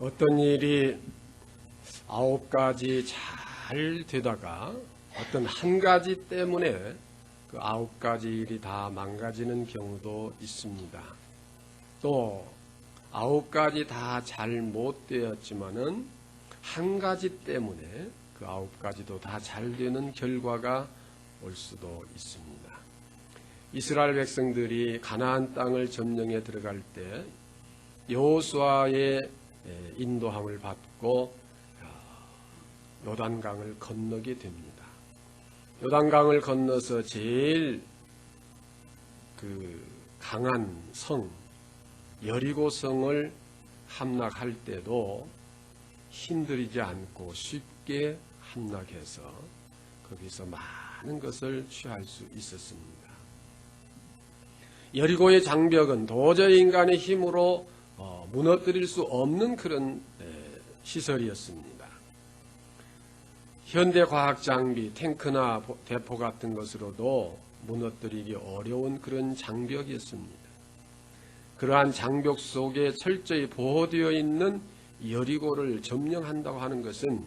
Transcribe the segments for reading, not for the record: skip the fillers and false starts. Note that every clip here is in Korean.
어떤 일이 9가지 잘 되다가 어떤 한 가지 때문에 그 9가지 일이 다 망가지는 경우도 있습니다. 또 9가지 다 잘 못 되었지만은 한 가지 때문에 그 9가지도 다 잘 되는 결과가 올 수도 있습니다. 이스라엘 백성들이 가나안 땅을 점령해 들어갈 때 여호수아의 인도함을 받고 요단강을 건너게 됩니다. 요단강을 건너서 제일 그 강한 성 여리고성을 함락할 때도 힘들이지 않고 쉽게 함락해서 거기서 많은 것을 취할 수 있었습니다. 여리고의 장벽은 도저히 인간의 힘으로 무너뜨릴 수 없는 그런 시설이었습니다. 현대 과학 장비, 탱크나 대포 같은 것으로도 무너뜨리기 어려운 그런 장벽이었습니다. 그러한 장벽 속에 철저히 보호되어 있는 여리고를 점령한다고 하는 것은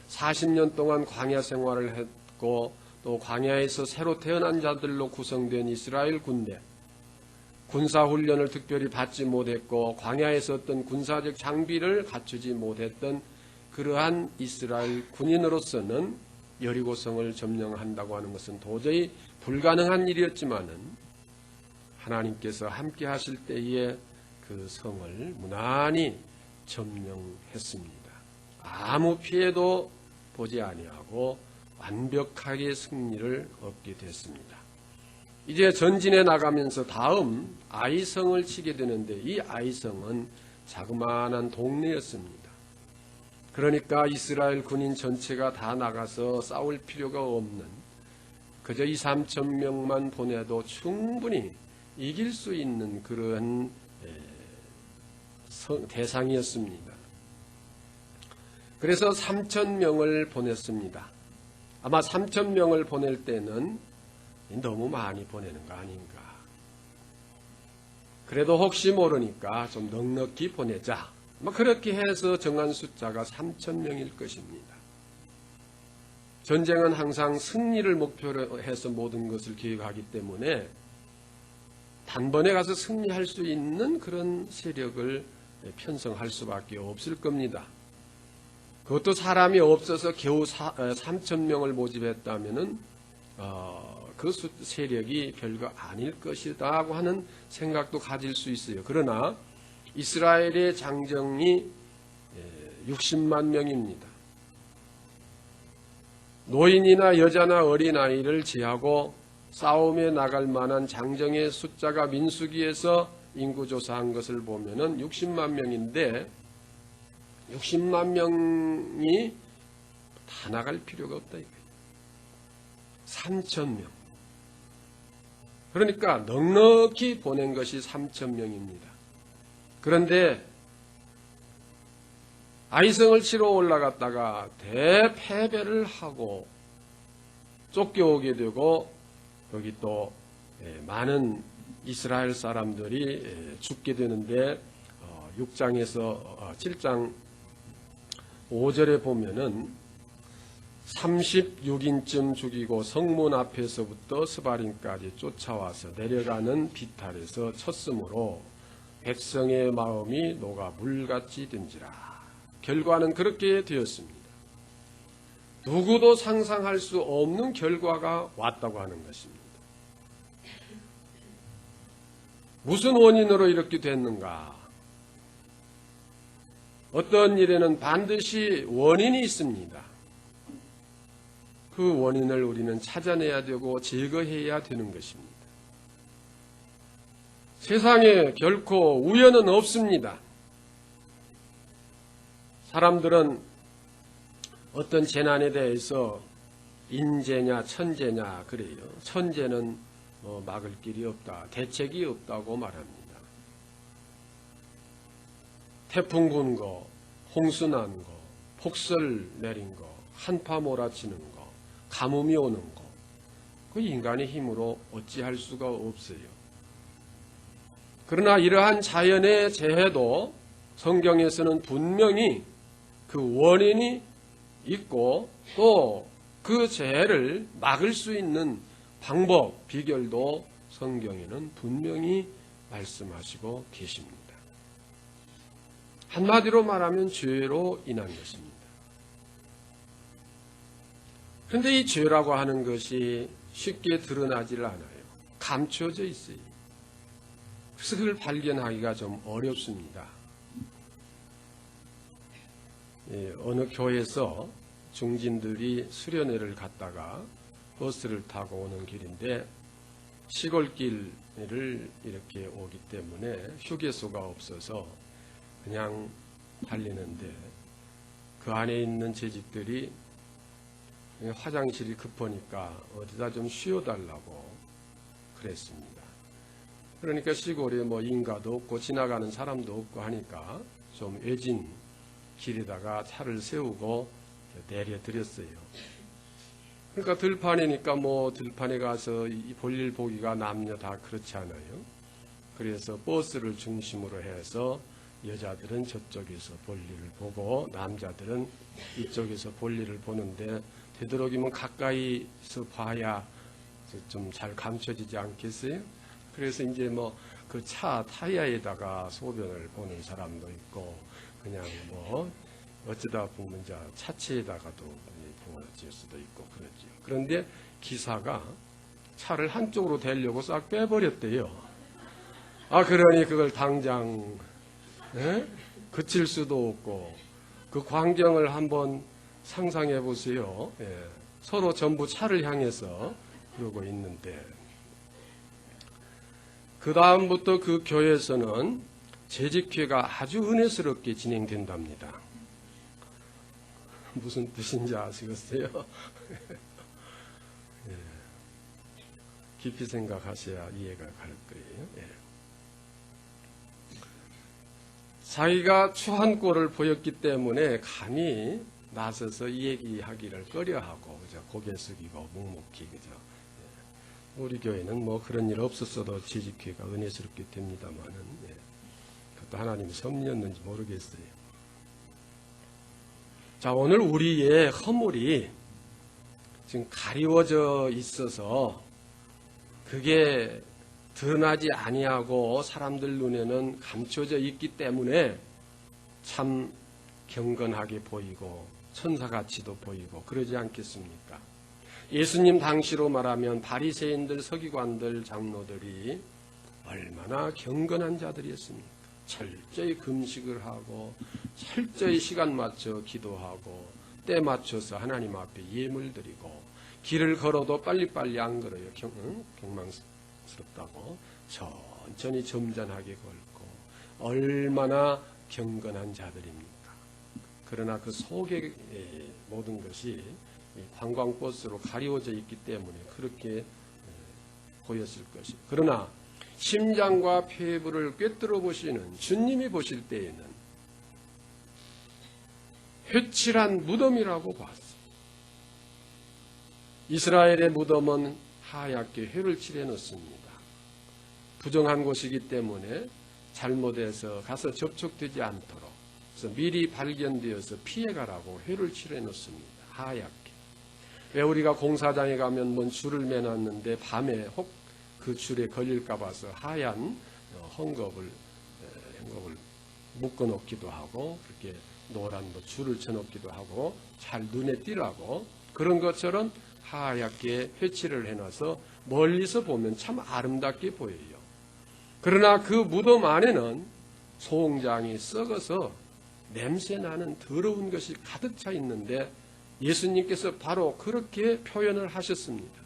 40년 동안 광야 생활을 했고 또 광야에서 새로 태어난 자들로 구성된 이스라엘 군대, 군사훈련을 특별히 받지 못했고 광야에서 어떤 군사적 장비를 갖추지 못했던 그러한 이스라엘 군인으로서는 여리고성을 점령한다고 하는 것은 도저히 불가능한 일이었지만은 하나님께서 함께 하실 때에 그 성을 무난히 점령했습니다. 아무 피해도 보지 아니하고 완벽하게 승리를 얻게 됐습니다. 이제 전진해 나가면서 다음 아이성을 치게 되는데 이 아이성은 자그마한 동네였습니다. 그러니까 이스라엘 군인 전체가 다 나가서 싸울 필요가 없는 그저 2~3천 명만 보내도 충분히 이길 수 있는 그런 대상이었습니다. 그래서 3,000명을 보냈습니다. 아마 3,000명을 보낼 때는 너무 많이 보내는 거 아닌가. 그래도 혹시 모르니까 좀 넉넉히 보내자. 그렇게 해서 정한 숫자가 3,000명일 것입니다. 전쟁은 항상 승리를 목표로 해서 모든 것을 기획하기 때문에 단번에 가서 승리할 수 있는 그런 세력을 편성할 수밖에 없을 겁니다. 그것도 사람이 없어서 겨우 3,000명을 모집했다면은 그 세력이 별거 아닐 것이라고 하는 생각도 가질 수 있어요. 그러나 이스라엘의 장정이 60만 명입니다. 노인이나 여자나 어린아이를 제하고 싸움에 나갈 만한 장정의 숫자가 민수기에서 인구조사한 것을 보면은 60만 명인데 60만 명이 다 나갈 필요가 없다 이거예요. 3,000명. 그러니까 넉넉히 보낸 것이 3,000명입니다. 그런데 아이성을 치러 올라갔다가 대패배를 하고 쫓겨오게 되고 여기 또 많은 이스라엘 사람들이 죽게 되는데 6장에서 7장 5절에 보면은 36인쯤 죽이고 성문 앞에서부터 스바림까지 쫓아와서 내려가는 비탈에서 쳤으므로 백성의 마음이 녹아 물같이 된지라. 결과는 그렇게 되었습니다. 누구도 상상할 수 없는 결과가 왔다고 하는 것입니다. 무슨 원인으로 이렇게 됐는가? 어떤 일에는 반드시 원인이 있습니다. 그 원인을 우리는 찾아내야 되고 제거해야 되는 것입니다. 세상에 결코 우연은 없습니다. 사람들은 어떤 재난에 대해서 인재냐 천재냐 그래요. 천재는 막을 길이 없다. 대책이 없다고 말합니다. 태풍 분 거, 홍수 난 거, 폭설 내린 거, 한파 몰아치는 거, 가뭄이 오는 거, 그 인간의 힘으로 어찌할 수가 없어요. 그러나 이러한 자연의 재해도 성경에서는 분명히 그 원인이 있고 또 그 죄를 막을 수 있는 방법, 비결도 성경에는 분명히 말씀하시고 계십니다. 한마디로 말하면 죄로 인한 것입니다. 그런데 이 죄라고 하는 것이 쉽게 드러나질 않아요. 감춰져 있어요. 그래서 그걸 발견하기가 좀 어렵습니다. 어느 교회에서 중진들이 수련회를 갔다가 버스를 타고 오는 길인데 시골길을 이렇게 오기 때문에 휴게소가 없어서 그냥 달리는데 그 안에 있는 재직들이 화장실이 급하니까 어디다 좀 쉬어달라고 그랬습니다. 그러니까 시골에 뭐 인가도 없고 지나가는 사람도 없고 하니까 좀 외진 길에다가 차를 세우고 내려드렸어요. 그러니까 들판이니까 뭐 들판에 가서 볼일 보기가 남녀 다 그렇지 않아요. 그래서 버스를 중심으로 해서 여자들은 저쪽에서 볼일을 보고 남자들은 이쪽에서 볼일을 보는데 되도록이면 가까이서 봐야 좀 잘 감춰지지 않겠어요? 그래서 이제 뭐 그 차 타이어에다가 소변을 보는 사람도 있고 그냥 뭐 어쩌다 보면 차체에다가도 부어질 수도 있고 그렇죠. 그런데 기사가 차를 한쪽으로 대려고 싹 빼버렸대요. 그러니 그걸 당장 그칠 수도 없고 그 광경을 한번 상상해 보세요. 서로 전부 차를 향해서 그러고 있는데 그 다음부터 그 교회에서는 재직회가 아주 은혜스럽게 진행된답니다. 무슨 뜻인지 아시겠어요? 깊이 생각하셔야 이해가 갈 거예요. 자기가 추한 꼴을 보였기 때문에 감히 나서서 얘기하기를 꺼려하고 그죠? 고개 숙이고 묵묵히 그죠? 우리 교회는 뭐 그런 일 없었어도 재직회가 은혜스럽게 됩니다만은 그것도 하나님의 섭리였는지 모르겠어요. 자, 오늘 우리의 허물이 지금 가리워져 있어서 그게 드러나지 아니하고 사람들 눈에는 감춰져 있기 때문에 참 경건하게 보이고 천사같이도 보이고 그러지 않겠습니까? 예수님 당시로 말하면 바리새인들, 서기관들, 장로들이 얼마나 경건한 자들이었습니까? 철저히 금식을 하고 철저히 시간 맞춰 기도하고 때 맞춰서 하나님 앞에 예물 드리고 길을 걸어도 빨리빨리 안 걸어요. 경망스럽다고 천천히 점잖하게 걸고 얼마나 경건한 자들입니까? 그러나 그 속의 모든 것이 관광버스로 가리워져 있기 때문에 그렇게 보였을 것이고 그러나 심장과 폐부를 꿰뚫어 보시는 주님이 보실 때에는 회칠한 무덤이라고 봤어요. 이스라엘의 무덤은 하얗게 회를 칠해 놓습니다. 부정한 곳이기 때문에 잘못해서 가서 접촉되지 않도록 그래서 미리 발견되어서 피해가라고 회를 칠해 놓습니다. 하얗게. 왜 우리가 공사장에 가면 뭔 줄을 매놨는데 밤에 혹 그 줄에 걸릴까 봐서 하얀 헝겊을 묶어 놓기도 하고 그렇게 노란 줄을 쳐 놓기도 하고 잘 눈에 띄라고 그런 것처럼 하얗게 회칠을 해놔서 멀리서 보면 참 아름답게 보여요. 그러나 그 무덤 안에는 소홍장이 썩어서 냄새나는 더러운 것이 가득 차 있는데 예수님께서 바로 그렇게 표현을 하셨습니다.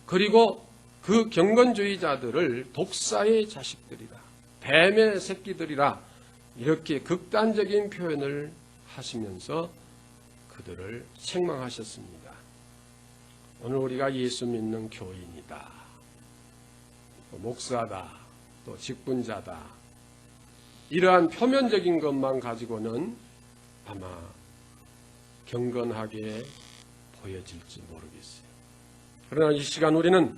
그리고 그 경건주의자들을 독사의 자식들이라, 뱀의 새끼들이라 이렇게 극단적인 표현을 하시면서 그들을 책망하셨습니다. 오늘 우리가 예수 믿는 교인이다, 또 목사다, 또 직분자다 이러한 표면적인 것만 가지고는 아마 경건하게 보여질지 모르겠어요. 그러나 이 시간 우리는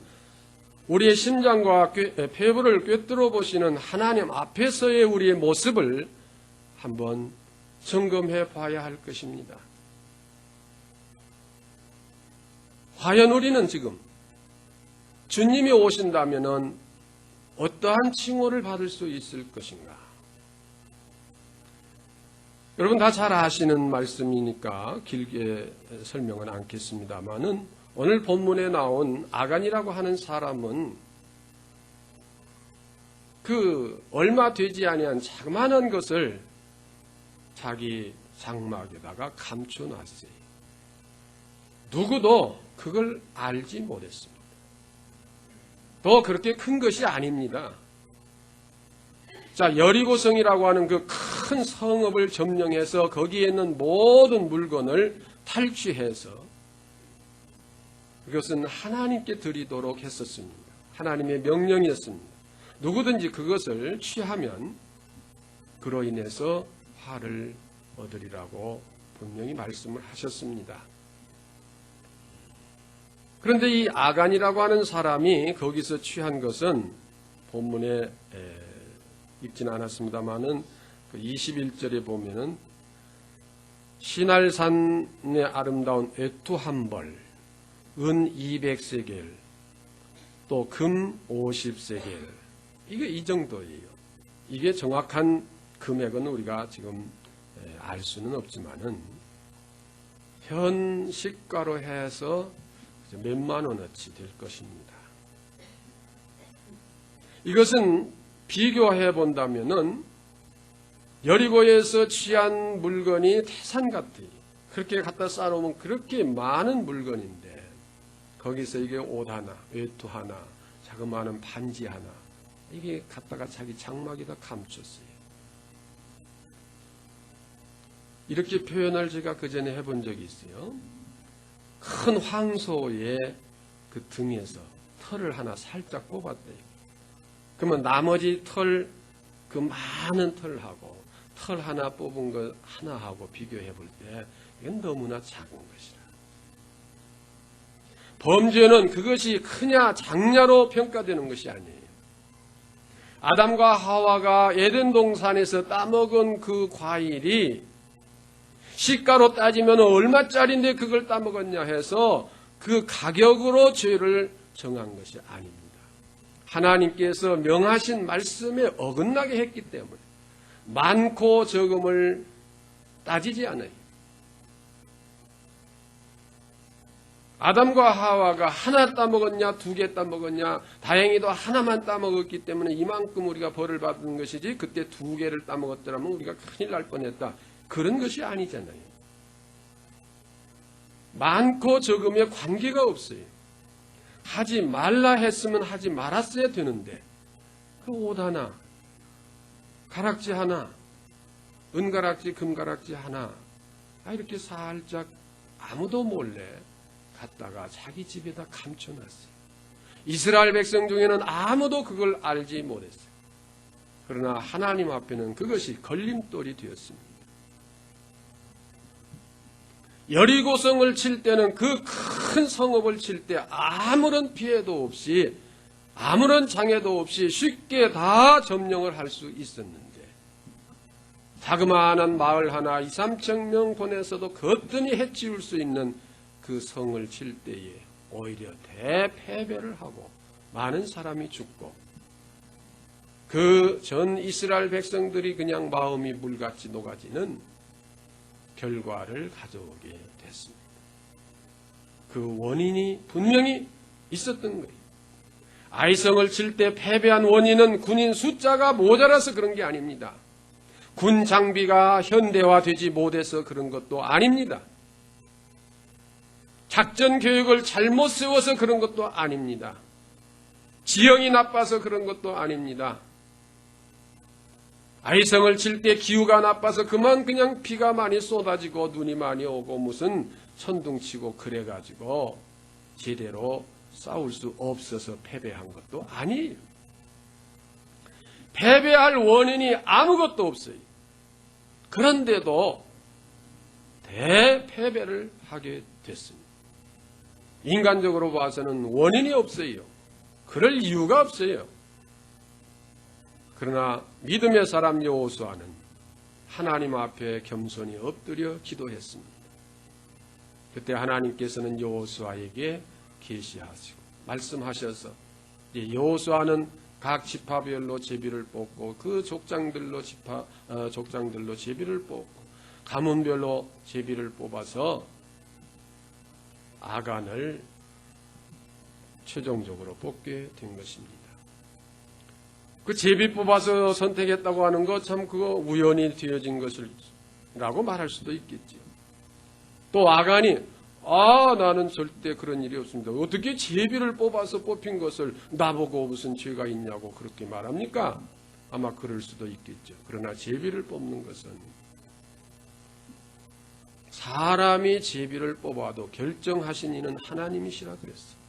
우리의 심장과 폐부를 꿰뚫어 보시는 하나님 앞에서의 우리의 모습을 한번 점검해 봐야 할 것입니다. 과연 우리는 지금 주님이 오신다면은 어떠한 칭호를 받을 수 있을 것인가? 여러분 다 잘 아시는 말씀이니까 길게 설명은 않겠습니다만은 오늘 본문에 나온 아간이라고 하는 사람은 그 얼마 되지 아니한 자그마한 것을 자기 장막에다가 감춰놨어요. 누구도 그걸 알지 못했습니다. 또 그렇게 큰 것이 아닙니다. 자, 여리고성이라고 하는 그 큰 성읍을 점령해서 거기에 있는 모든 물건을 탈취해서 그것은 하나님께 드리도록 했었습니다. 하나님의 명령이었습니다. 누구든지 그것을 취하면 그로 인해서 화를 얻으리라고 분명히 말씀을 하셨습니다. 그런데 이 아간이라고 하는 사람이 거기서 취한 것은 본문에 읽지는 않았습니다만은 그 21절에 보면은 시날산의 아름다운 외투 한 벌, 은 200세겔, 또 금 50세겔. 이게 이 정도예요. 이게 정확한 금액은 우리가 지금 알 수는 없지만은 현 시가로 해서 몇만 원어치 될 것입니다. 이것은 비교해 본다면은 여리고에서 취한 물건이 태산 같아요. 그렇게 갖다 쌓아놓으면 그렇게 많은 물건인데 거기서 이게 옷 하나, 외투 하나, 자그마한 반지 하나 이게 갖다가 자기 장막에다 감췄어요. 이렇게 표현을 제가 그전에 해본 적이 있어요. 큰 황소의 그 등에서 털을 하나 살짝 뽑았대요. 그러면 나머지 털, 그 많은 털하고 털 하나 뽑은 것 하나하고 비교해 볼 때 이건 너무나 작은 것이라. 범죄는 그것이 크냐 작냐로 평가되는 것이 아니에요. 아담과 하와가 에덴 동산에서 따먹은 그 과일이 시가로 따지면 얼마짜리인데 그걸 따먹었냐 해서 그 가격으로 죄를 정한 것이 아닙니다. 하나님께서 명하신 말씀에 어긋나게 했기 때문에 많고 적음을 따지지 않아요. 아담과 하와가 하나 따먹었냐 두 개 따먹었냐, 다행히도 하나만 따먹었기 때문에 이만큼 우리가 벌을 받은 것이지 그때 두 개를 따먹었더라면 우리가 큰일 날 뻔했다. 그런 것이 아니잖아요. 많고 적음에 관계가 없어요. 하지 말라 했으면 하지 말았어야 되는데 그 옷 하나, 가락지 하나, 은가락지, 금가락지 하나 이렇게 살짝 아무도 몰래 갖다가 자기 집에다 감춰놨어요. 이스라엘 백성 중에는 아무도 그걸 알지 못했어요. 그러나 하나님 앞에는 그것이 걸림돌이 되었습니다. 여리고성을 칠 때는 그 큰 성읍을 칠 때 아무런 피해도 없이 아무런 장애도 없이 쉽게 다 점령을 할 수 있었는데 자그마한 마을 하나 2, 3천 명 보내서도 거뜬히 해치울 수 있는 그 성을 칠 때에 오히려 대패배를 하고 많은 사람이 죽고 그 전 이스라엘 백성들이 그냥 마음이 물같이 녹아지는 결과를 가져오게 됐습니다. 그 원인이 분명히 있었던 거예요. 아이성을 칠 때 패배한 원인은 군인 숫자가 모자라서 그런 게 아닙니다. 군 장비가 현대화되지 못해서 그런 것도 아닙니다. 작전 교육을 잘못 세워서 그런 것도 아닙니다. 지형이 나빠서 그런 것도 아닙니다. 아이성을 칠 때 기후가 나빠서 그만 그냥 비가 많이 쏟아지고 눈이 많이 오고 무슨 천둥치고 그래가지고 제대로 싸울 수 없어서 패배한 것도 아니에요. 패배할 원인이 아무것도 없어요. 그런데도 대패배를 하게 됐습니다. 인간적으로 봐서는 원인이 없어요. 그럴 이유가 없어요. 그러나 믿음의 사람 여호수아는 하나님 앞에 겸손히 엎드려 기도했습니다. 그때 하나님께서는 여호수아에게 계시하시고 말씀하셔서 여호수아는 각 지파별로 제비를 뽑고 그 족장들로 제비를 뽑고 가문별로 제비를 뽑아서 아간을 최종적으로 뽑게 된 것입니다. 그 제비 뽑아서 선택했다고 하는 거 참 그거 우연히 되어진 것이라고 말할 수도 있겠죠. 또 아간이 나는 절대 그런 일이 없습니다. 어떻게 제비를 뽑아서 뽑힌 것을 나보고 무슨 죄가 있냐고 그렇게 말합니까? 아마 그럴 수도 있겠죠. 그러나 제비를 뽑는 것은 사람이 제비를 뽑아도 결정하신 이는 하나님이시라 그랬어요.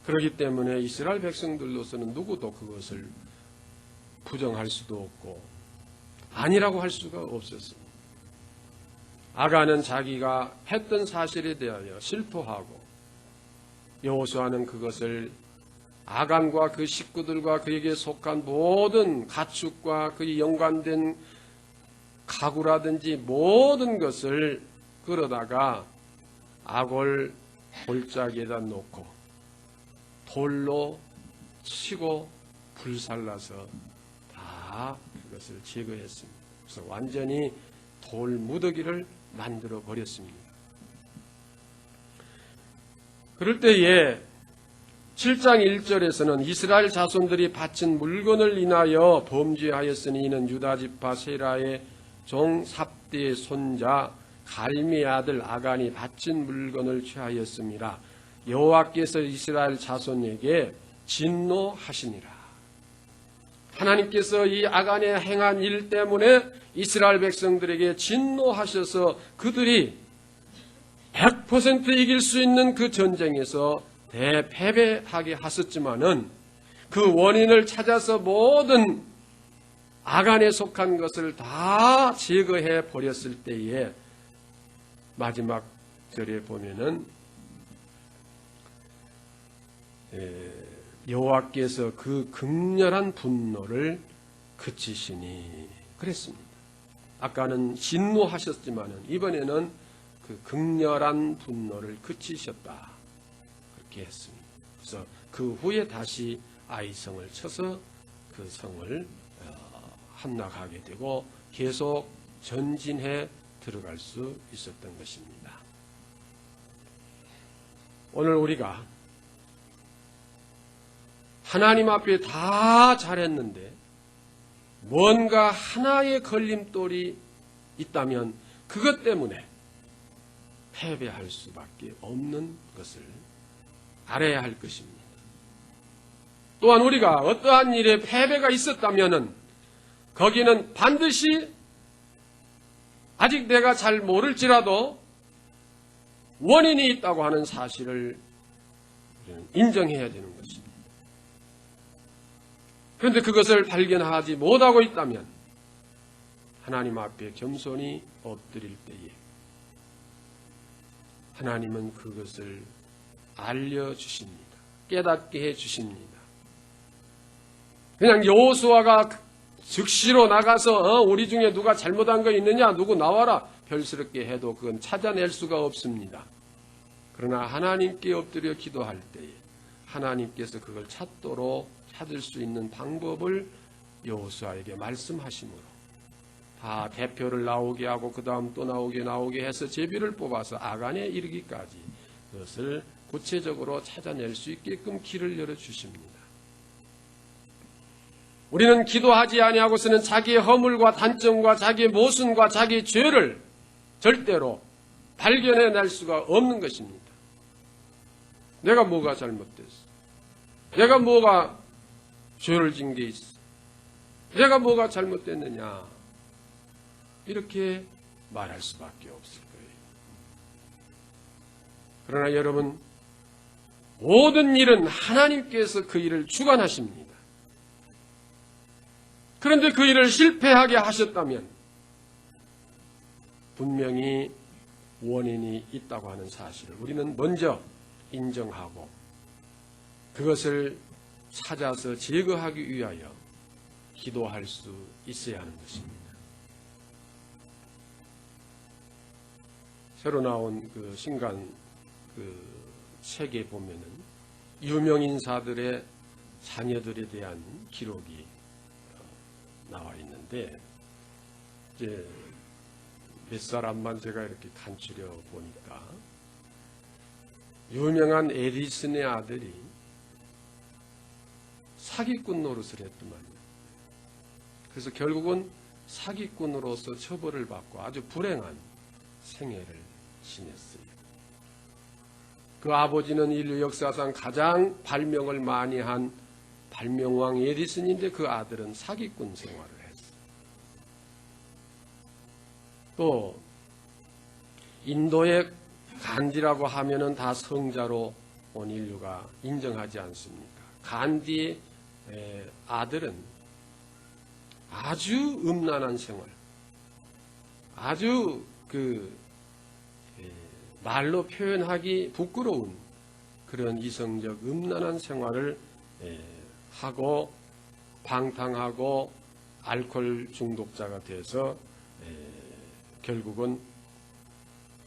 그렇기 때문에 이스라엘 백성들로서는 누구도 그것을 부정할 수도 없고 아니라고 할 수가 없었습니다. 아간은 자기가 했던 사실에 대하여 실토하고 여호수아는 그것을 아간과 그 식구들과 그에게 속한 모든 가축과 그에 연관된 가구라든지 모든 것을 끌어다가 아골 골짜기에다 놓고 돌로 치고 불살라서 다 그것을 제거했습니다. 그래서 완전히 돌 무더기를 만들어 버렸습니다. 그럴 때에 7장 1절에서는 이스라엘 자손들이 바친 물건을 인하여 범죄하였으니 이는 유다지파 세라의 종 삽디의 손자 갈미의 아들 아간이 바친 물건을 취하였습니다. 여호와께서 이스라엘 자손에게 진노하시니라. 하나님께서 이 아간에 행한 일 때문에 이스라엘 백성들에게 진노하셔서 그들이 100% 이길 수 있는 그 전쟁에서 대패배하게 하셨지만은 그 원인을 찾아서 모든 아간에 속한 것을 다 제거해 버렸을 때에 마지막 절에 보면은 여호와께서 그 극렬한 분노를 그치시니 그랬습니다. 아까는 진노하셨지만은 이번에는 그 극렬한 분노를 그치셨다 그렇게 했습니다. 그래서 그 후에 다시 아이성을 쳐서 그 성을 함락하게 되고 계속 전진해 들어갈 수 있었던 것입니다. 오늘 우리가 하나님 앞에 다 잘했는데 뭔가 하나의 걸림돌이 있다면 그것 때문에 패배할 수밖에 없는 것을 알아야 할 것입니다. 또한 우리가 어떠한 일에 패배가 있었다면 거기는 반드시 아직 내가 잘 모를지라도 원인이 있다고 하는 사실을 인정해야 되는 것입니다. 그런데 그것을 발견하지 못하고 있다면 하나님 앞에 겸손히 엎드릴 때에 하나님은 그것을 알려주십니다. 깨닫게 해주십니다. 그냥 여호수아가 즉시로 나가서 우리 중에 누가 잘못한 거 있느냐 누구 나와라 별스럽게 해도 그건 찾아낼 수가 없습니다. 그러나 하나님께 엎드려 기도할 때에 하나님께서 그걸 찾을 수 있는 방법을 여호수아에게 말씀하심으로 다 대표를 나오게 하고 그 다음 또 나오게 해서 제비를 뽑아서 아간에 이르기까지 그것을 구체적으로 찾아낼 수 있게끔 길을 열어주십니다. 우리는 기도하지 아니하고서는 자기의 허물과 단점과 자기의 모순과 자기의 죄를 절대로 발견해낼 수가 없는 것입니다. 내가 뭐가 잘못됐어? 내가 뭐가 죄를 진 게 있어? 내가 뭐가 잘못됐느냐? 이렇게 말할 수밖에 없을 거예요. 그러나 여러분, 모든 일은 하나님께서 그 일을 주관하십니다. 그런데 그 일을 실패하게 하셨다면 분명히 원인이 있다고 하는 사실을 우리는 먼저 인정하고 그것을 찾아서 제거하기 위하여 기도할 수 있어야 하는 것입니다. 새로 나온 그 신간 그 책에 보면은 유명 인사들의 자녀들에 대한 기록이 나와 있는데, 이제 몇 사람만 제가 이렇게 간추려 보니까, 유명한 에디슨의 아들이 사기꾼 노릇을 했더만요. 그래서 결국은 사기꾼으로서 처벌을 받고 아주 불행한 생애를 지냈어요. 그 아버지는 인류 역사상 가장 발명을 많이 한 발명왕 에디슨인데 그 아들은 사기꾼 생활을 했어요. 또 인도의 간디라고 하면은 다 성자로 온 인류가 인정하지 않습니까? 간디의 아들은 아주 음란한 생활, 아주 말로 표현하기 부끄러운 그런 이성적 음란한 생활을 하고 방탕하고 알코올 중독자가 돼서 결국은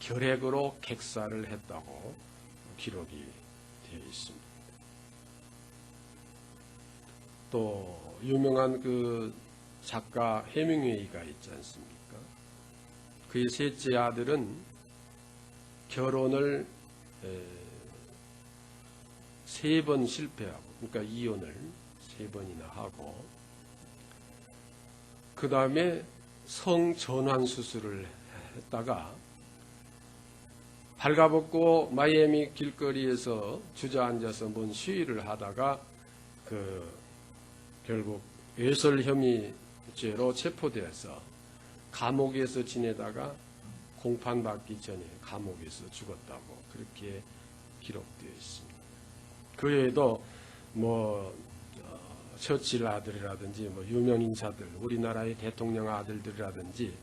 결핵으로 객사를 했다고 기록이 되어 있습니다. 또 유명한 그 작가 해밍웨이가 있지 않습니까? 그의 셋째 아들은 결혼을 3번 실패하고, 그러니까 이혼을 3번이나 하고, 그 다음에 성전환 수술을 했다가 발가벗고 마이애미 길거리에서 주저앉아서 뭔 시위를 하다가 결국 외설 혐의죄로 체포되어서 감옥에서 지내다가 공판받기 전에 감옥에서 죽었다고 그렇게 기록되어 있습니다. 그 외에도 처칠 아들이라든지 유명 인사들, 우리나라의 대통령 아들들이라든지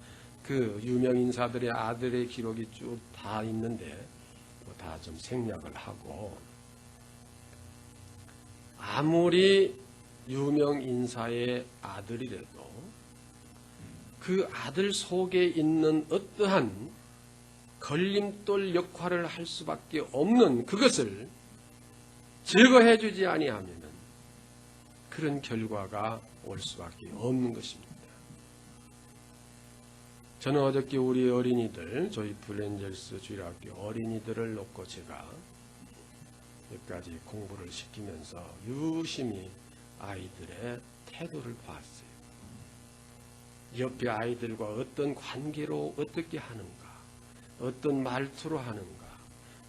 그 유명 인사들의 아들의 기록이 쭉 다 있는데 다 좀 생략을 하고, 아무리 유명 인사의 아들이라도 그 아들 속에 있는 어떠한 걸림돌 역할을 할 수밖에 없는 그것을 제거해 주지 아니하면 그런 결과가 올 수밖에 없는 것입니다. 저는 어저께 우리 어린이들, 저희 블렌젤스 주일학교 어린이들을 놓고 제가 몇 가지 공부를 시키면서 유심히 아이들의 태도를 봤어요. 옆에 아이들과 어떤 관계로 어떻게 하는가, 어떤 말투로 하는가,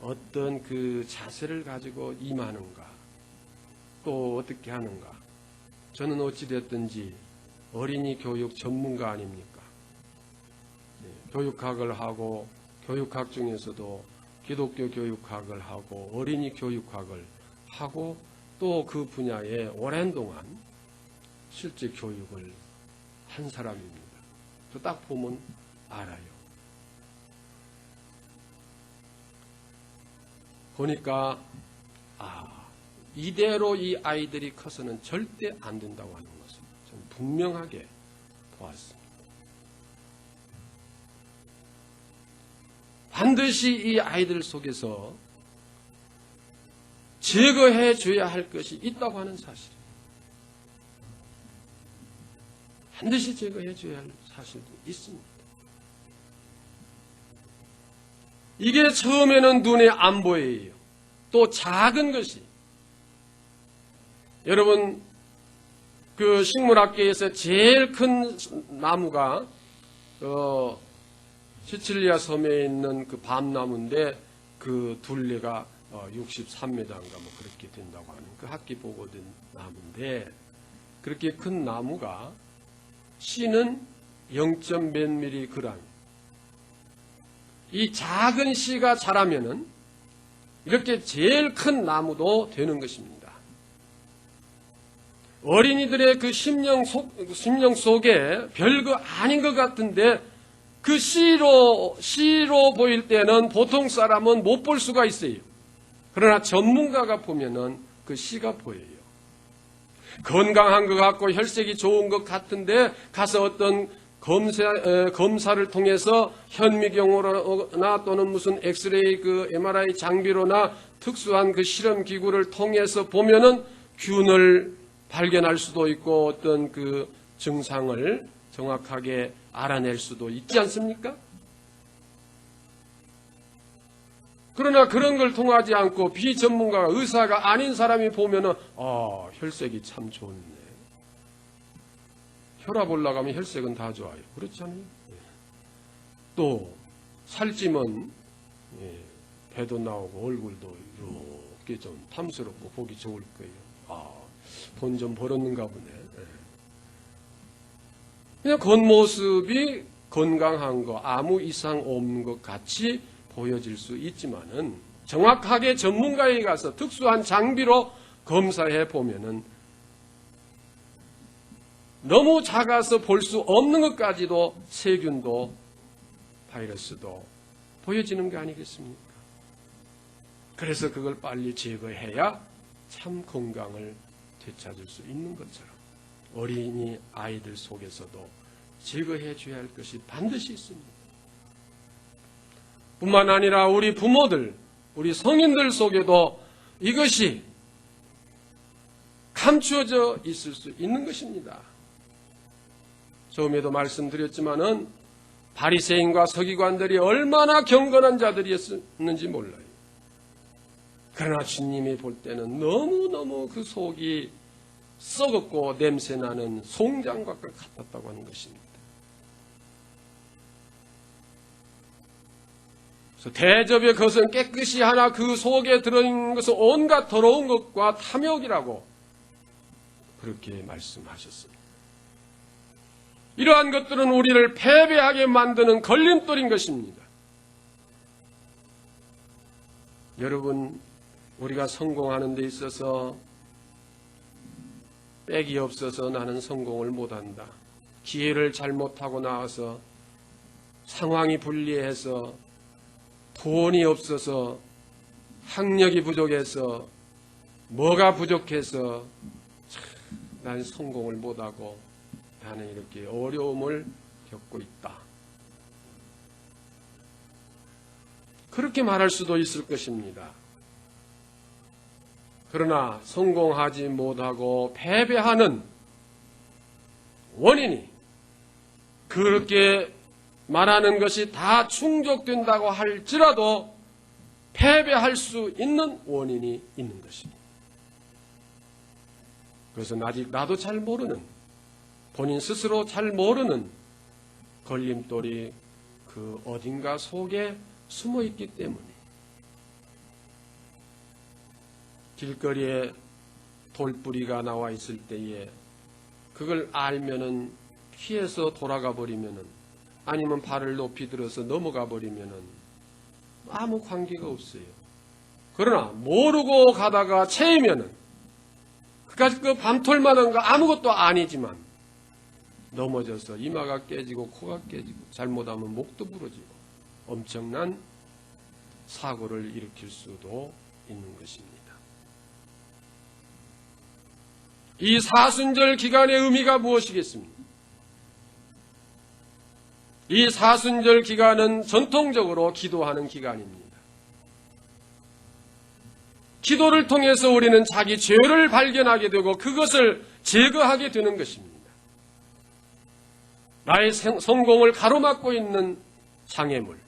어떤 그 자세를 가지고 임하는가, 또 어떻게 하는가. 저는 어찌됐든지 어린이 교육 전문가 아닙니까? 교육학을 하고, 교육학 중에서도 기독교 교육학을 하고 어린이 교육학을 하고 또 그 분야에 오랜 동안 실제 교육을 한 사람입니다. 저 딱 보면 알아요. 보니까 이대로 이 아이들이 커서는 절대 안 된다고 하는 것을 저는 분명하게 보았습니다. 반드시 이 아이들 속에서 제거해 줘야 할 것이 있다고 하는 사실. 반드시 제거해 줘야 할 사실도 있습니다. 이게 처음에는 눈에 안 보여요. 또 작은 것이. 여러분, 그 식물학계에서 제일 큰 나무가 시칠리아 섬에 있는 그 밤나무인데 그 둘레가 63m인가 그렇게 된다고 하는 그 학기 보고된 나무인데, 그렇게 큰 나무가 씨는 0몇 mg, 이 작은 씨가 자라면은 이렇게 제일 큰 나무도 되는 것입니다. 어린이들의 그 심령 속에 별거 아닌 것 같은데 그 씨로 보일 때는 보통 사람은 못 볼 수가 있어요. 그러나 전문가가 보면은 그 씨가 보여요. 건강한 것 같고 혈색이 좋은 것 같은데 가서 어떤 검사를 통해서 현미경으로나 또는 무슨 엑스레이 MRI 장비로나 특수한 실험 기구를 통해서 보면은 균을 발견할 수도 있고 어떤 증상을 정확하게 알아낼 수도 있지 않습니까? 그러나 그런 걸 통하지 않고 비전문가가 의사가 아닌 사람이 보면은 혈색이 참 좋네. 혈압 올라가면 혈색은 다 좋아요. 그렇잖아요. 또 살찌면 배도 나오고 얼굴도 이렇게 좀 탐스럽고 보기 좋을 거예요. 돈 좀 벌었는가 보네. 그냥 겉모습이 건강한 거 아무 이상 없는 것 같이 보여질 수 있지만은 정확하게 전문가에 가서 특수한 장비로 검사해 보면은 너무 작아서 볼 수 없는 것까지도 세균도 바이러스도 보여지는 게 아니겠습니까? 그래서 그걸 빨리 제거해야 참 건강을 되찾을 수 있는 것처럼 어린이 아이들 속에서도 제거해 줘야 할 것이 반드시 있습니다. 뿐만 아니라 우리 부모들, 우리 성인들 속에도 이것이 감추어져 있을 수 있는 것입니다. 처음에도 말씀드렸지만은 바리새인과 서기관들이 얼마나 경건한 자들이었는지 몰라요. 그러나 주님이 볼 때는 너무너무 그 속이 썩었고 냄새나는 송장과 같았다고 하는 것입니다. 그래서 대접의 것은 깨끗이 하나 그 속에 들어있는 것은 온갖 더러운 것과 탐욕이라고 그렇게 말씀하셨습니다. 이러한 것들은 우리를 패배하게 만드는 걸림돌인 것입니다. 여러분, 우리가 성공하는 데 있어서 빽이 없어서 나는 성공을 못한다. 기회를 잘못하고 나와서 상황이 불리해서 돈이 없어서 학력이 부족해서 뭐가 부족해서 난 성공을 못하고 나는 이렇게 어려움을 겪고 있다. 그렇게 말할 수도 있을 것입니다. 그러나 성공하지 못하고 패배하는 원인이 그렇게 말하는 것이 다 충족된다고 할지라도 패배할 수 있는 원인이 있는 것입니다. 그래서 아직 나도 잘 모르는, 본인 스스로 잘 모르는 걸림돌이 그 어딘가 속에 숨어 있기 때문에 길거리에 돌뿌리가 나와 있을 때에 그걸 알면은 피해서 돌아가 버리면은 아니면 발을 높이 들어서 넘어가 버리면은 아무 관계가 없어요. 그러나 모르고 가다가 채이면은 그까짓 그 밤톨만한 거 아무것도 아니지만 넘어져서 이마가 깨지고 코가 깨지고 잘못하면 목도 부러지고 엄청난 사고를 일으킬 수도 있는 것입니다. 이 사순절 기간의 의미가 무엇이겠습니까? 이 사순절 기간은 전통적으로 기도하는 기간입니다. 기도를 통해서 우리는 자기 죄를 발견하게 되고 그것을 제거하게 되는 것입니다. 나의 성공을 가로막고 있는 장애물,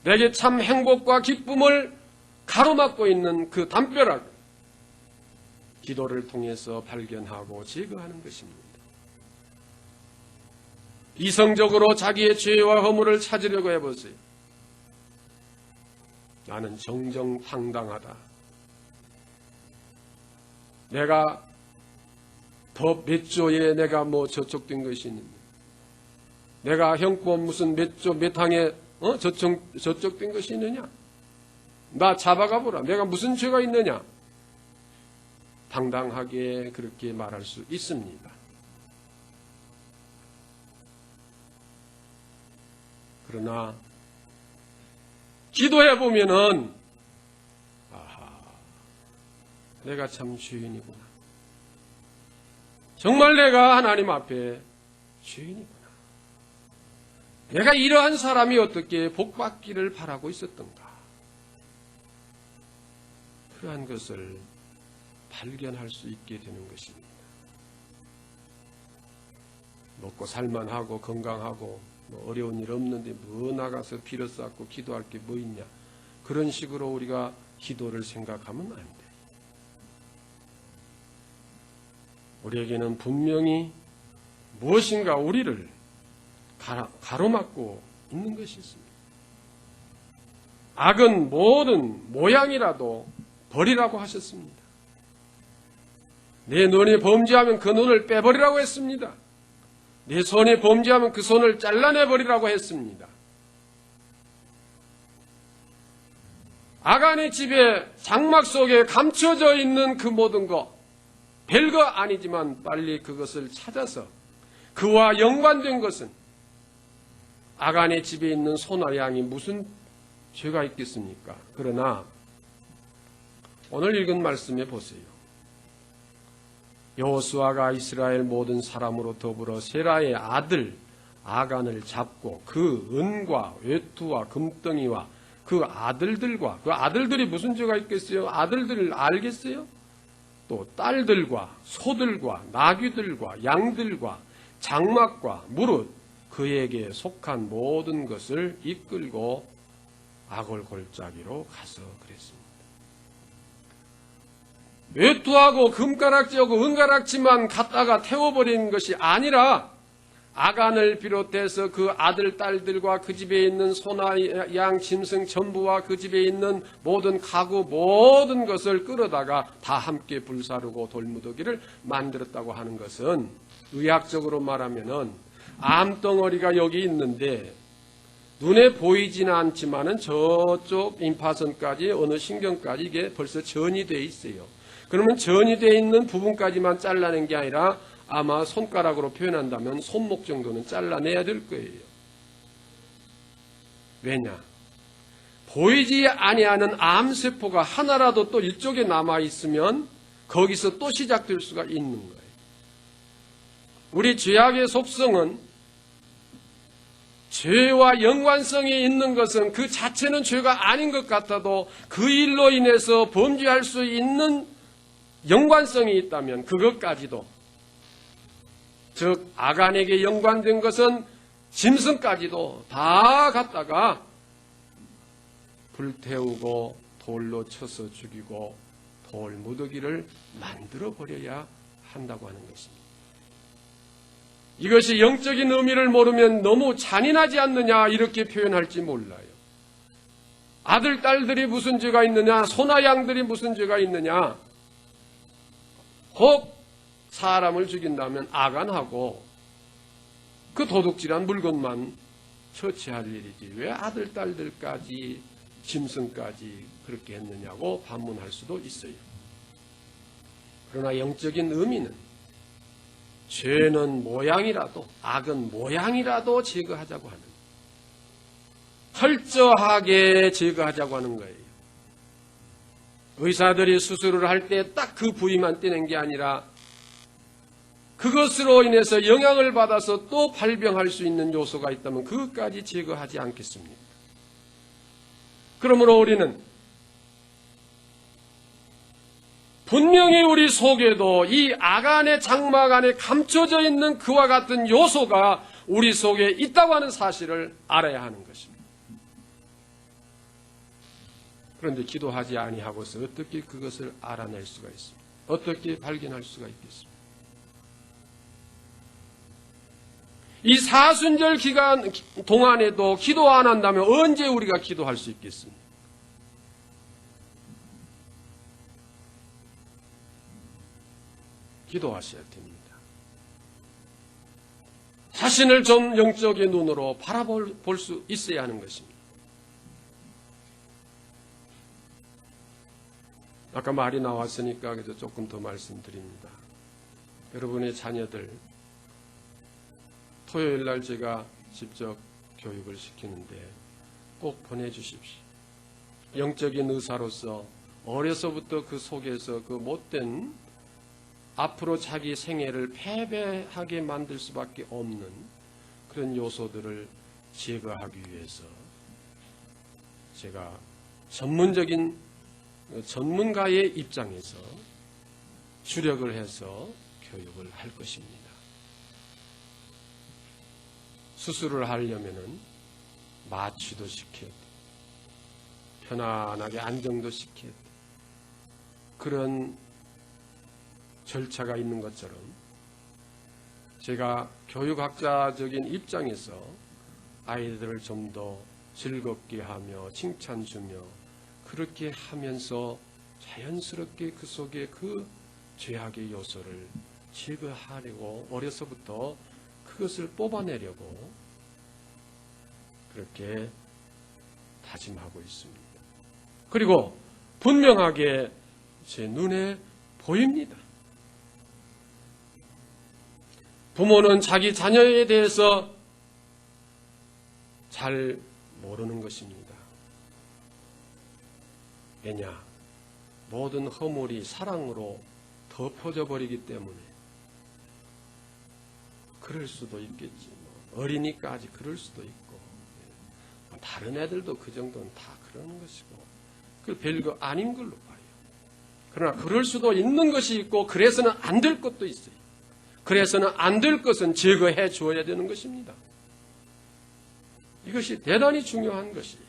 내게 참 행복과 기쁨을 가로막고 있는 그 담벼락, 기도를 통해서 발견하고 제거하는 것입니다. 이성적으로 자기의 죄와 허물을 찾으려고 해보세요. 나는 정정당당하다. 내가 더 몇 조에 내가 뭐 저촉된 것이 있느냐. 내가 형법 무슨 몇 조 몇 항에 저촉된 것이 있느냐. 나 잡아가 보라. 내가 무슨 죄가 있느냐. 당당하게 그렇게 말할 수 있습니다. 그러나 기도해 보면은 아하, 내가 참 죄인이구나. 정말 내가 하나님 앞에 죄인이구나. 내가 이러한 사람이 어떻게 복받기를 바라고 있었던가. 그러한 것을 발견할 수 있게 되는 것입니다. 먹고 살만하고 건강하고 뭐 어려운 일 없는데 뭐 나가서 빌어 쌓고 기도할 게 뭐 있냐. 그런 식으로 우리가 기도를 생각하면 안 돼. 우리에게는 분명히 무엇인가 우리를 가로막고 있는 것이 있습니다. 악은 모든 모양이라도 버리라고 하셨습니다. 내 눈이 범죄하면 그 눈을 빼버리라고 했습니다. 내 손이 범죄하면 그 손을 잘라내버리라고 했습니다. 아간의 집에 장막 속에 감춰져 있는 그 모든 것, 별거 아니지만 빨리 그것을 찾아서 그와 연관된 것은 아간의 집에 있는 소나 양이 무슨 죄가 있겠습니까? 그러나 오늘 읽은 말씀에 보세요. 여호수아가 이스라엘 모든 사람으로 더불어 세라의 아들 아간을 잡고 그 은과 외투와 금덩이와 그 아들들과 그 아들들이 무슨 죄가 있겠어요? 아들들을 알겠어요? 또 딸들과 소들과 나귀들과 양들과 장막과 무릇 그에게 속한 모든 것을 이끌고 아골골짜기로 가서 그랬습니다. 외투하고 금가락지하고 은가락지만 갖다가 태워버린 것이 아니라 아간을 비롯해서 그 아들, 딸들과 그 집에 있는 소나 양, 짐승 전부와 그 집에 있는 모든 가구 모든 것을 끌어다가 다 함께 불사르고 돌무더기를 만들었다고 하는 것은 의학적으로 말하면은 암덩어리가 여기 있는데 눈에 보이지는 않지만은 저쪽 임파선까지 어느 신경까지 이게 벌써 전이 되어 있어요. 그러면 전이 되어 있는 부분까지만 잘라낸 게 아니라 아마 손가락으로 표현한다면 손목 정도는 잘라내야 될 거예요. 왜냐? 보이지 아니하는 암세포가 하나라도 또 이쪽에 남아있으면 거기서 또 시작될 수가 있는 거예요. 우리 죄악의 속성은 죄와 연관성이 있는 것은 그 자체는 죄가 아닌 것 같아도 그 일로 인해서 범죄할 수 있는 연관성이 있다면 그것까지도, 즉 아간에게 연관된 것은 짐승까지도 다 갖다가 불태우고 돌로 쳐서 죽이고 돌무더기를 만들어 버려야 한다고 하는 것입니다. 이것이 영적인 의미를 모르면 너무 잔인하지 않느냐 이렇게 표현할지 몰라요. 아들, 딸들이 무슨 죄가 있느냐, 소나 양들이 무슨 죄가 있느냐. 혹 사람을 죽인다면 아간하고 그 도둑질한 물건만 처치할 일이지 왜 아들, 딸들까지 짐승까지 그렇게 했느냐고 반문할 수도 있어요. 그러나 영적인 의미는 죄는 모양이라도 악은 모양이라도 제거하자고 하는, 철저하게 제거하자고 하는 거예요. 의사들이 수술을 할 때 딱 그 부위만 떼는 게 아니라 그것으로 인해서 영향을 받아서 또 발병할 수 있는 요소가 있다면 그것까지 제거하지 않겠습니까? 그러므로 우리는 분명히 우리 속에도 이 아간의 장막 안에 감춰져 있는 그와 같은 요소가 우리 속에 있다고 하는 사실을 알아야 하는 것입니다. 그런데 기도하지 아니하고서 어떻게 그것을 알아낼 수가 있습니까? 어떻게 발견할 수가 있겠습니까? 이 사순절 기간 동안에도 기도 안 한다면 언제 우리가 기도할 수 있겠습니까? 기도하셔야 됩니다. 자신을 좀 영적인 눈으로 바라볼 수 있어야 하는 것입니다. 아까 말이 나왔으니까 그래도 조금 더 말씀드립니다. 여러분의 자녀들 토요일 날 제가 직접 교육을 시키는데 꼭 보내주십시오. 영적인 의사로서 어려서부터 그 속에서 그 못된 앞으로 자기 생애를 패배하게 만들 수밖에 없는 그런 요소들을 제거하기 위해서 제가 전문가의 입장에서 주력을 해서 교육을 할 것입니다. 수술을 하려면은 마취도 시켜야 돼. 편안하게 안정도 시켜야 돼. 그런 절차가 있는 것처럼 제가 교육학자적인 입장에서 아이들을 좀 더 즐겁게 하며 칭찬 주며 그렇게 하면서 자연스럽게 그 속에 그 죄악의 요소를 제거하려고 어려서부터 그것을 뽑아내려고 그렇게 다짐하고 있습니다. 그리고 분명하게 제 눈에 보입니다. 부모는 자기 자녀에 대해서 잘 모르는 것입니다. 왜냐? 모든 허물이 사랑으로 덮어져 버리기 때문에 그럴 수도 있겠지. 어리니까 아직 그럴 수도 있고 다른 애들도 그 정도는 다 그러는 것이고 그 별거 아닌 걸로 봐요. 그러나 그럴 수도 있는 것이 있고 그래서는 안 될 것도 있어요. 그래서는 안 될 것은 제거해 주어야 되는 것입니다. 이것이 대단히 중요한 것이에요.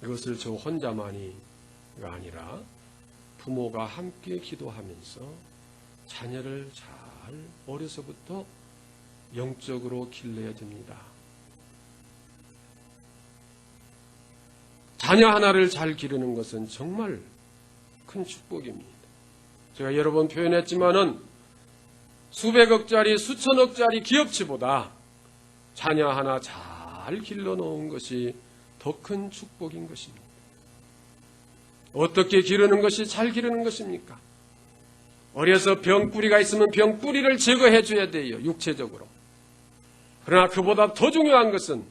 이것을 저 혼자만이가 아니라 부모가 함께 기도하면서 자녀를 잘 어려서부터 영적으로 길러야 됩니다. 자녀 하나를 잘 기르는 것은 정말 큰 축복입니다. 제가 여러 번 표현했지만은 수백억짜리 수천억짜리 기업치보다 자녀 하나 잘 길러놓은 것이 더 큰 축복인 것입니다. 어떻게 기르는 것이 잘 기르는 것입니까? 어려서 병뿌리가 있으면 병뿌리를 제거해 줘야 돼요. 육체적으로. 그러나 그보다 더 중요한 것은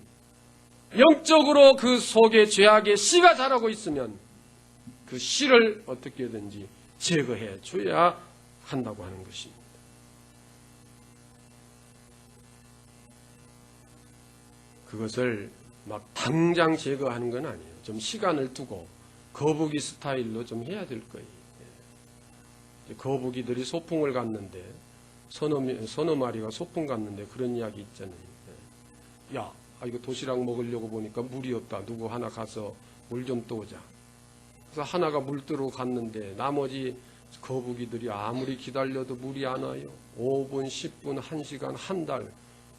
영적으로 그 속에 죄악의 씨가 자라고 있으면 그 씨를 어떻게든지 제거해 줘야 한다고 하는 것입니다. 그것을 막 당장 제거하는 건 아니에요. 좀 시간을 두고 거북이 스타일로 좀 해야 될 거예요. 거북이들이 소풍을 갔는데 서너 마리가 소풍 갔는데 그런 이야기 있잖아요. 야, 이거 도시락 먹으려고 보니까 물이 없다. 누구 하나 가서 물 좀 떠오자. 그래서 하나가 물 뜨러 갔는데 나머지 거북이들이 아무리 기다려도 물이 안 와요. 5분, 10분, 1시간, 한 달,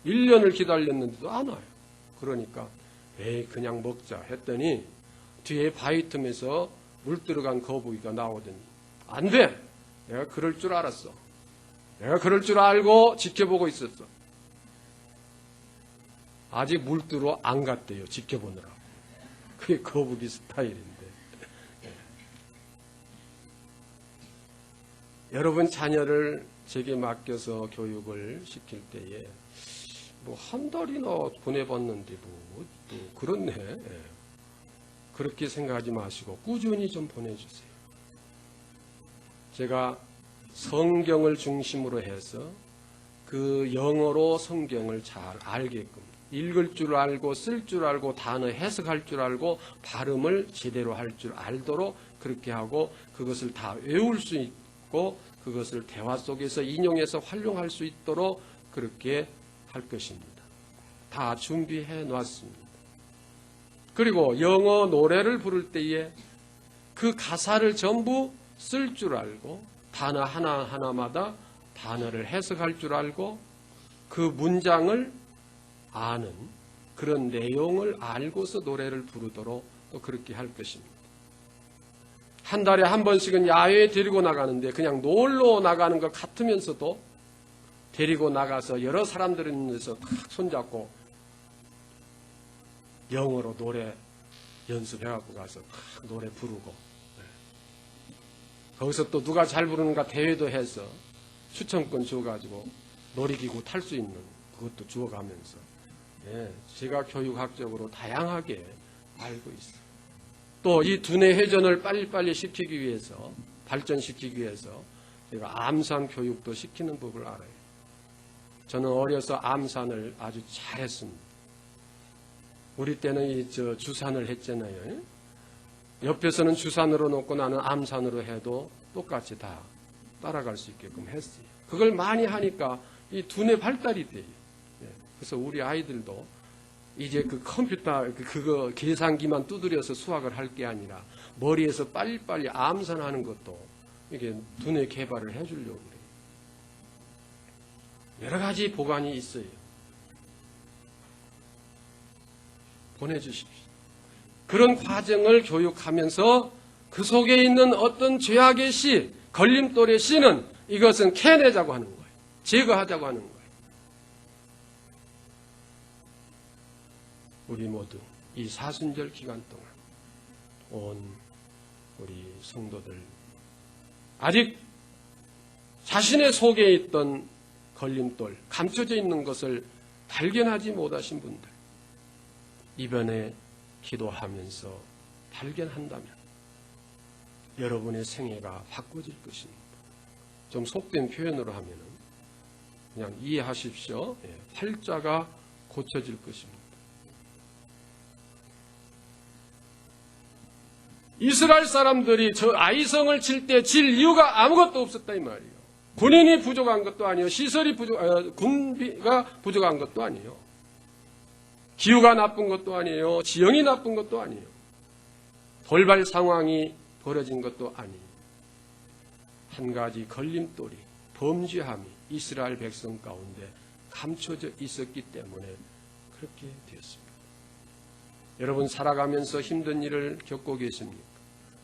1년을 기다렸는데도 안 와요. 그러니까 에이 그냥 먹자 했더니 뒤에 바위 틈에서 물 들어간 거북이가 나오더니 안 돼! 내가 그럴 줄 알았어. 내가 그럴 줄 알고 지켜보고 있었어. 아직 물 뜨러 안 갔대요. 지켜보느라고. 그게 거북이 스타일인데. 여러분 자녀를 제게 맡겨서 교육을 시킬 때에 뭐 한 달이나 보내봤는데 뭐 또 그렇네. 그렇게 생각하지 마시고 꾸준히 좀 보내주세요. 제가 성경을 중심으로 해서 그 영어로 성경을 잘 알게끔 읽을 줄 알고 쓸 줄 알고 단어 해석할 줄 알고 발음을 제대로 할 줄 알도록 그렇게 하고 그것을 다 외울 수 있고 그것을 대화 속에서 인용해서 활용할 수 있도록 그렇게 할 것입니다. 다 준비해 놨습니다. 그리고 영어 노래를 부를 때에 그 가사를 전부 쓸 줄 알고 단어 하나하나마다 단어를 해석할 줄 알고 그 문장을 아는 그런 내용을 알고서 노래를 부르도록 또 그렇게 할 것입니다. 한 달에 한 번씩은 야외에 데리고 나가는데 그냥 놀러 나가는 것 같으면서도 데리고 나가서 여러 사람들 있는 데서 탁 손잡고 영어로 노래 연습해갖고 가서 탁 노래 부르고 거기서 또 누가 잘 부르는가 대회도 해서 추천권 주어가지고 놀이기구 탈 수 있는 그것도 주어가면서 제가 교육학적으로 다양하게 알고 있어요. 또 이 두뇌 회전을 빨리빨리 시키기 위해서, 발전시키기 위해서 제가 암산 교육도 시키는 법을 알아요. 저는 어려서 암산을 아주 잘했습니다. 우리 때는 주산을 했잖아요. 옆에서는 주산으로 놓고 나는 암산으로 해도 똑같이 다 따라갈 수 있게끔 했어요. 그걸 많이 하니까 이 두뇌 발달이 돼요. 그래서 우리 아이들도 이제 그 컴퓨터, 그거 계산기만 두드려서 수학을 할 게 아니라 머리에서 빨리빨리 암산하는 것도 이게 두뇌 개발을 해주려고 그래요. 여러 가지 보관이 있어요. 보내주십시오. 그런 과정을 교육하면서 그 속에 있는 어떤 죄악의 씨, 걸림돌의 씨는 이것은 캐내자고 하는 거예요. 제거하자고 하는 거예요. 우리 모두 이 사순절 기간 동안 온 우리 성도들, 아직 자신의 속에 있던 걸림돌, 감춰져 있는 것을 발견하지 못하신 분들, 이번에 기도하면서 발견한다면 여러분의 생애가 바꿔질 것입니다. 좀 속된 표현으로 하면은 그냥 이해하십시오. 활자가 고쳐질 것입니다. 이스라엘 사람들이 저 아이성을 칠 때 질 이유가 아무것도 없었다 이 말이에요. 군인이 부족한 것도 아니에요. 시설이 군비가 부족한 것도 아니에요. 기후가 나쁜 것도 아니에요. 지형이 나쁜 것도 아니에요. 돌발 상황이 벌어진 것도 아니에요. 한 가지 걸림돌이, 범죄함이 이스라엘 백성 가운데 감춰져 있었기 때문에 그렇게 되었습니다. 여러분 살아가면서 힘든 일을 겪고 계십니까?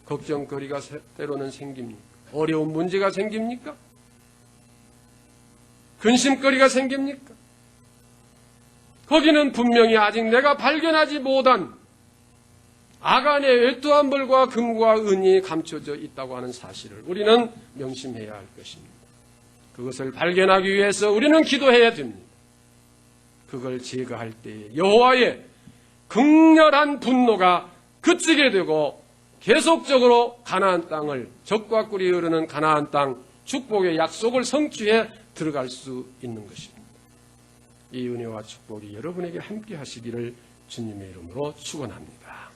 걱정거리가 때로는 생깁니까? 어려운 문제가 생깁니까? 근심거리가 생깁니까? 거기는 분명히 아직 내가 발견하지 못한 악안의 외투한 벌과 금과 은이 감춰져 있다고 하는 사실을 우리는 명심해야 할 것입니다. 그것을 발견하기 위해서 우리는 기도해야 됩니다. 그걸 제거할 때 여호와의 극렬한 분노가 그치게 되고 계속적으로 가나안 땅을, 적과 꿀이 흐르는 가나안 땅 축복의 약속을 성취해 들어갈 수 있는 것입니다. 이 은혜와 축복이 여러분에게 함께 하시기를 주님의 이름으로 축원합니다.